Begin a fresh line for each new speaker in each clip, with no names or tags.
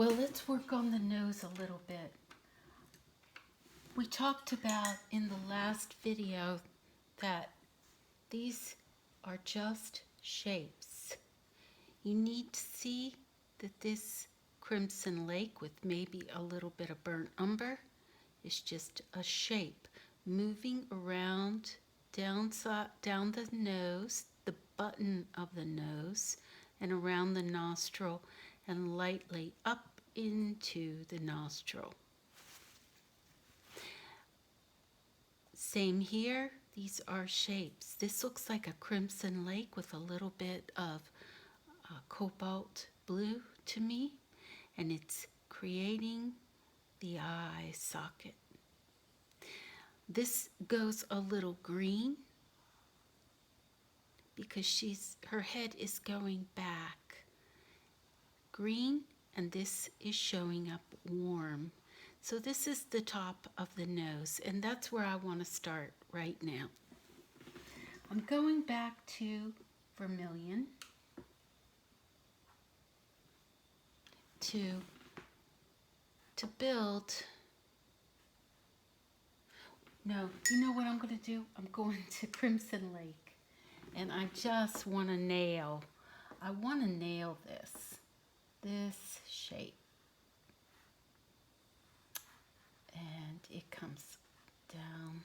Well, let's work on the nose a little bit. We talked about in the last video that these are just shapes. You need to see that this crimson lake with maybe a little bit of burnt umber is just a shape moving around down the nose, the button of the nose, and around the nostril and lightly up into the nostril. Same here, these are shapes. This looks like a crimson lake with a little bit of cobalt blue to me, and it's creating the eye socket. This goes a little green because her head is going back. Green, and this is showing up warm. So this is the top of the nose, and that's where I want to start right now. I'm going back to vermilion to build. No, you know what I'm going to do? I'm going to Crimson Lake, and I just want to nail. I want to nail this shape. And it comes down.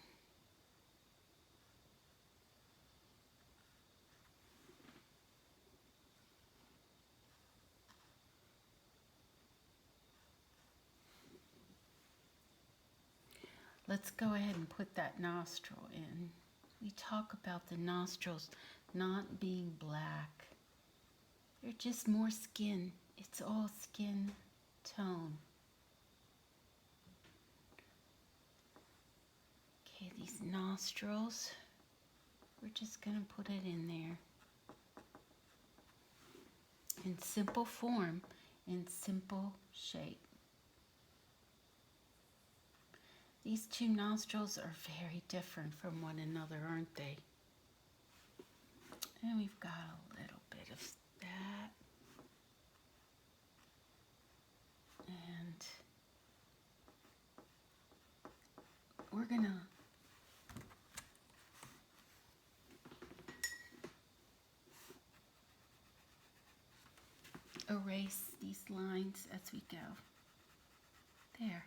Let's go ahead and put that nostril in. We talk about the nostrils not being black. They're just more skin. It's all skin tone. Okay, these nostrils, we're just going to put it in there. In simple form, in simple shape. These two nostrils are very different from one another, aren't they? And we've got a little bit of that. And we're going to erase these lines as we go. There.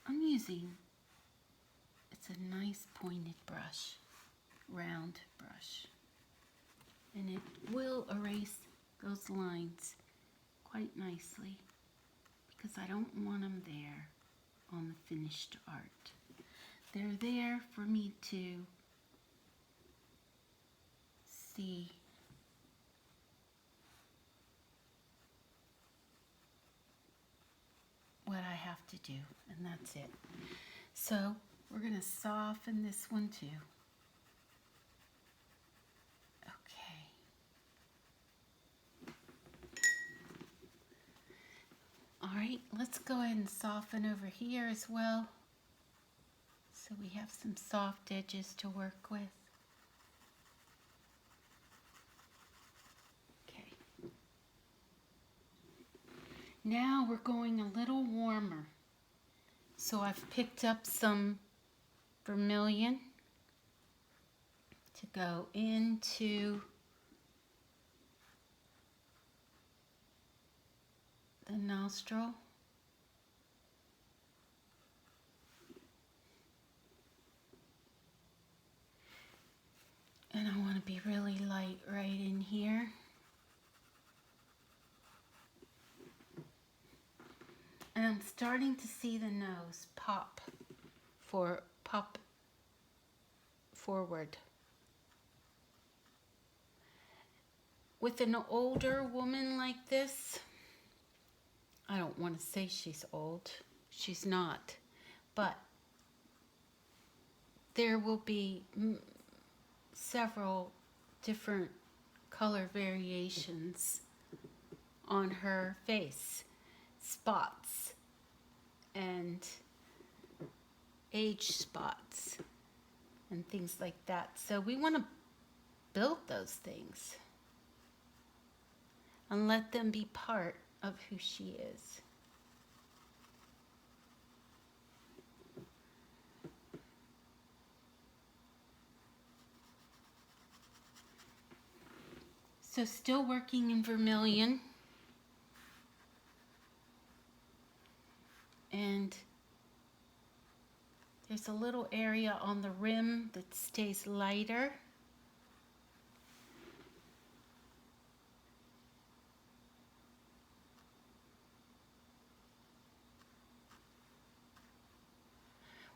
I'm using, it's a nice pointed brush, round brush. And it will erase those lines quite nicely because I don't want them there on the finished art. They're there for me to see what I have to do, and that's it. So we're going to soften this one too. Okay. All right, let's go ahead and soften over here as well, so we have some soft edges to work with. Now we're going a little warmer. So I've picked up some vermilion to go into the nostril. And I want to be really light right in here. And I'm starting to see the nose pop forward. With an older woman like this, I don't want to say she's old. She's not. But there will be several different color variations on her face. Spots and age spots and things like that. So we want to build those things and let them be part of who she is. So still working in vermilion. And there's a little area on the rim that stays lighter.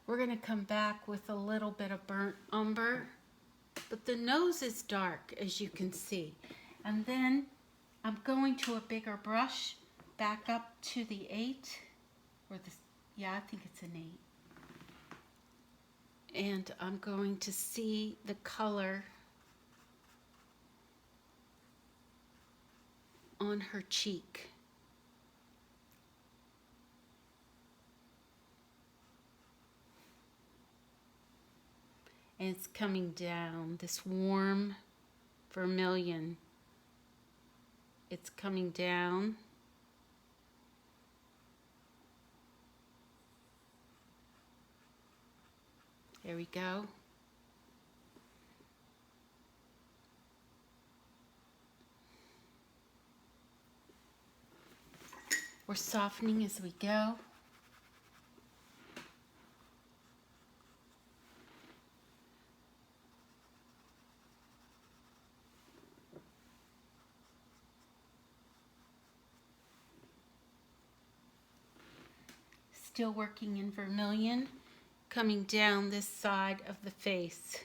We're going to come back with a little bit of burnt umber, but the nose is dark, as you can see. And then I'm going to a bigger brush, back up to the 8, or the, yeah, I think it's an 8. And I'm going to see the color on her cheek. And it's coming down, this warm vermilion. It's coming down. There we go. We're softening as we go. Still working in vermilion, coming down this side of the face.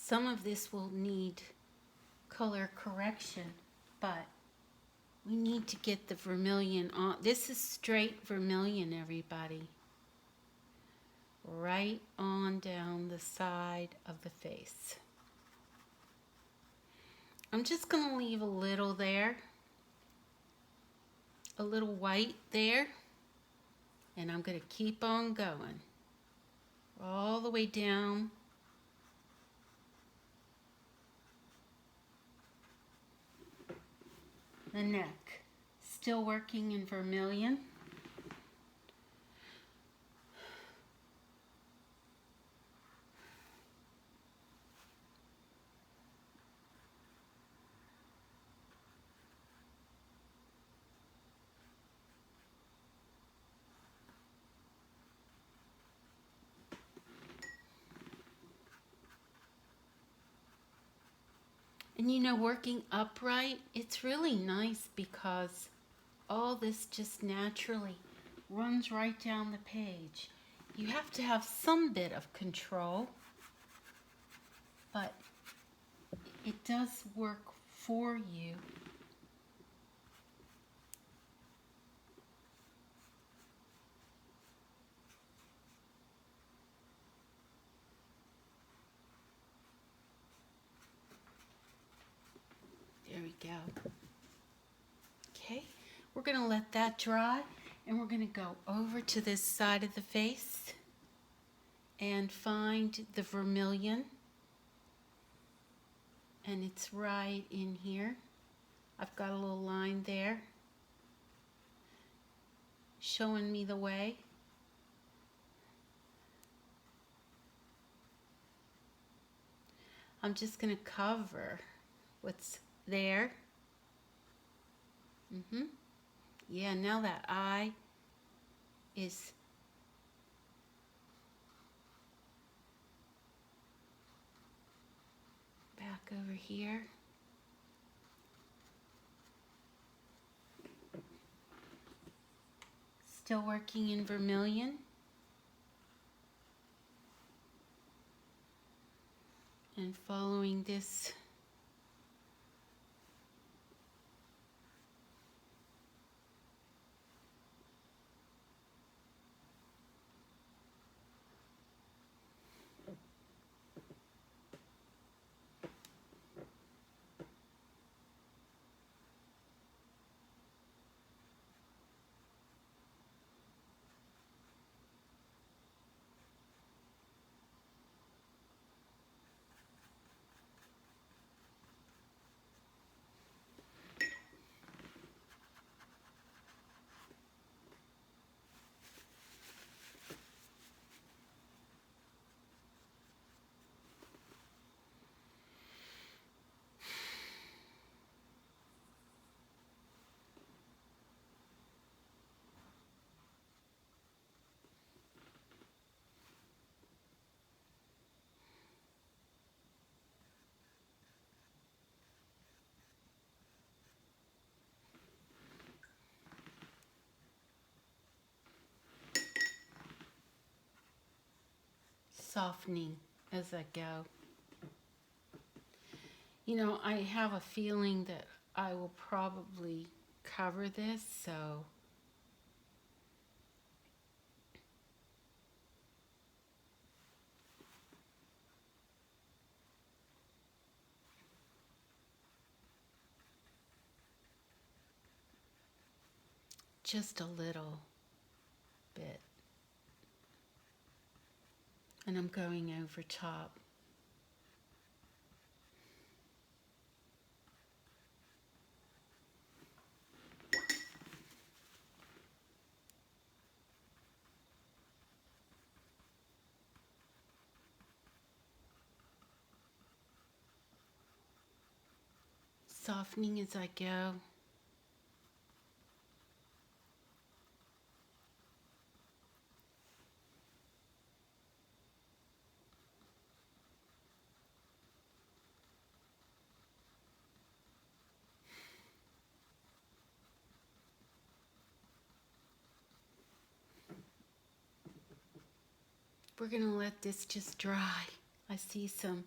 Some of this will need color correction, but we need to get the vermilion on. This is straight vermilion, everybody. Right on down the side of the face. I'm just going to leave a little there, a little white there, and I'm going to keep on going all the way down the neck. Still working in vermilion. And you know, working upright, it's really nice because all this just naturally runs right down the page. You have to have some bit of control, but it does work for you. There we go. Okay, we're going to let that dry, and we're going to go over to this side of the face and find the vermilion. And it's right in here. I've got a little line there showing me the way. I'm just going to cover what's there. Yeah, now that eye is back over here. Still working in vermilion. And following this softening as I go. You know, I have a feeling that I will probably cover this, so just a little bit. And I'm going over top. Softening as I go. We're gonna let this just dry. I see some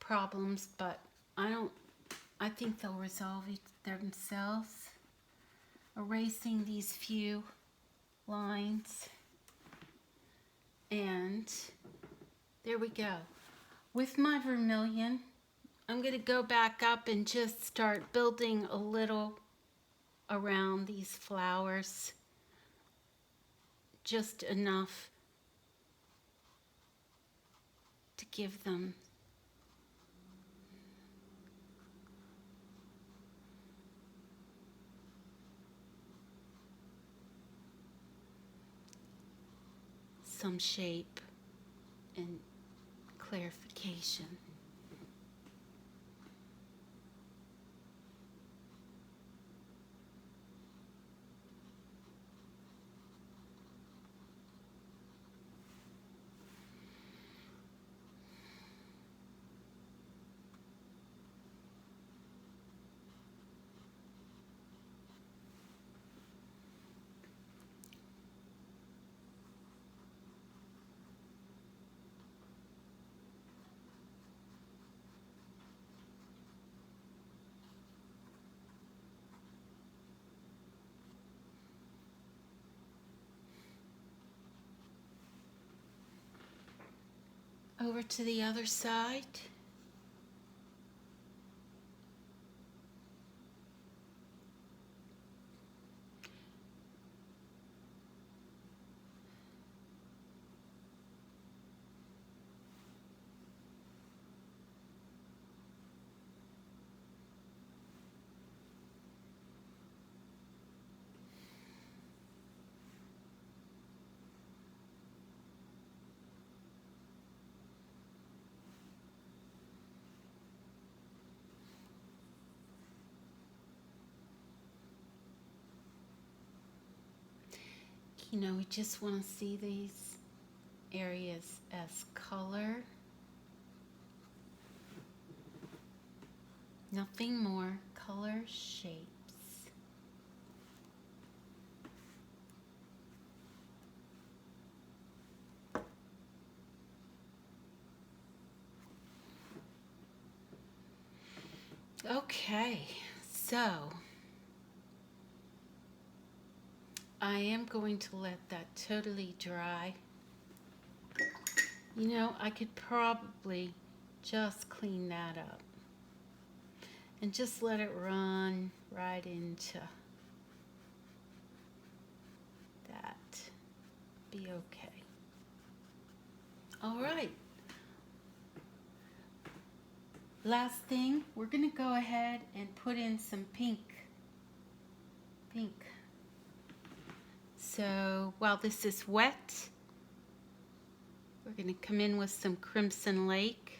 problems, but I think they'll resolve themselves. Erasing these few lines. And there we go. With my vermilion, I'm gonna go back up and just start building a little around these flowers. Just enough to give them some shape and clarification. Over to the other side. You know, we just want to see these areas as color. Nothing more. Color, shapes. Okay, so I am going to let that totally dry. You know, I could probably just clean that up and just let it run right into that. Be okay. All right. Last thing, we're going to go ahead and put in some pink. So while this is wet, we're going to come in with some Crimson Lake.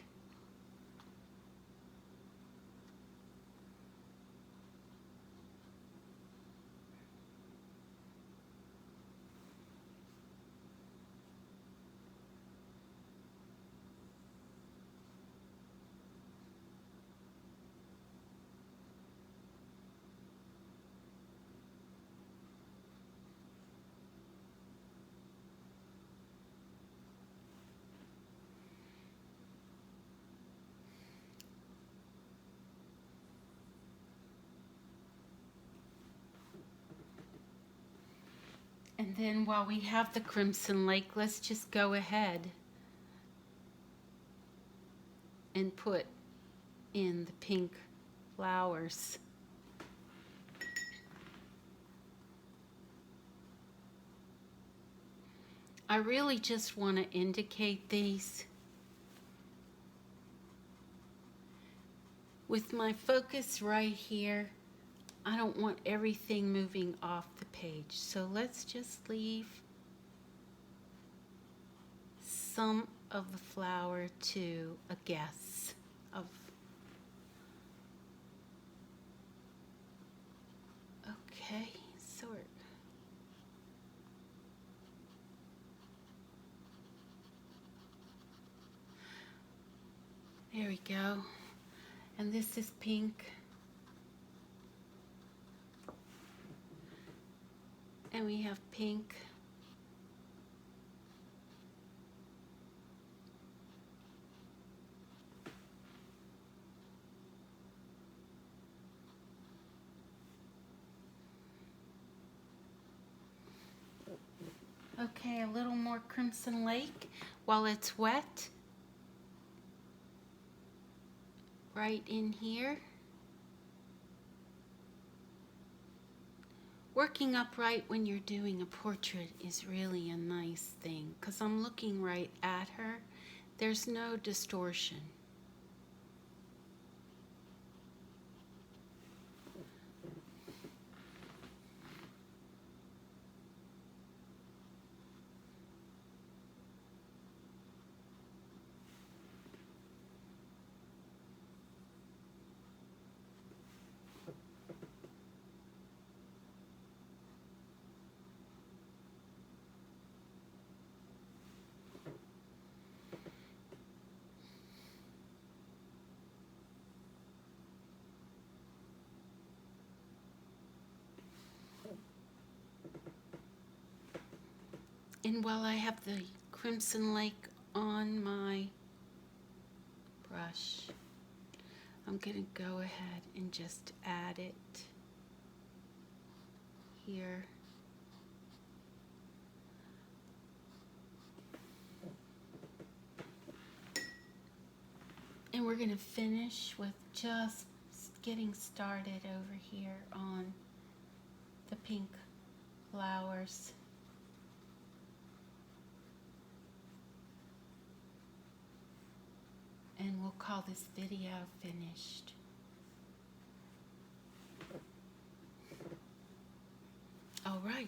And then while we have the Crimson Lake, let's just go ahead and put in the pink flowers. I really just want to indicate these with my focus right here. I don't want everything moving off the page, so let's just leave some of the flower to a guess of. Okay, sort. There we go. And this is pink. And we have pink. Okay, a little more Crimson Lake while it's wet. Right in here. Working upright when you're doing a portrait is really a nice thing because I'm looking right at her. There's no distortion. And while I have the Crimson Lake on my brush, I'm going to go ahead and just add it here. And we're going to finish with just getting started over here on the pink flowers. And we'll call this video finished. All right.